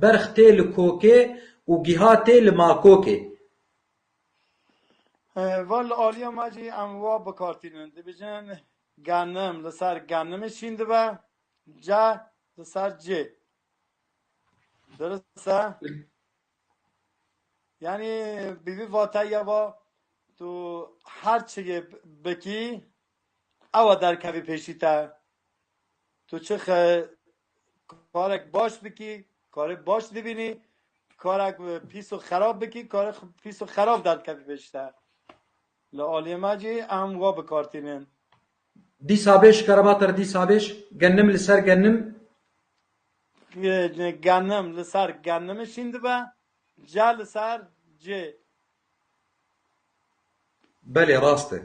berx tê li kokê û giha tê li makokê. والا آلیا ماجی اموا بکارتینن دبیجن گنم لسر گنم شینده و جا لسر جه درسته؟ یعنی بیبی واتا یا با تو هر چی بکی او در کبی پیشیته تو چه کارک باش بکی کارک باش دبینی کارک پیس و خراب بکی کارک پیس و خراب در کبی پیشیته لآلی ماجی اموا بکارتینن Dîsa bê ji kerematir dîsa bêj gennim li ser gennim گنم لسر گنم شینده و جا لسر جه belê rast e.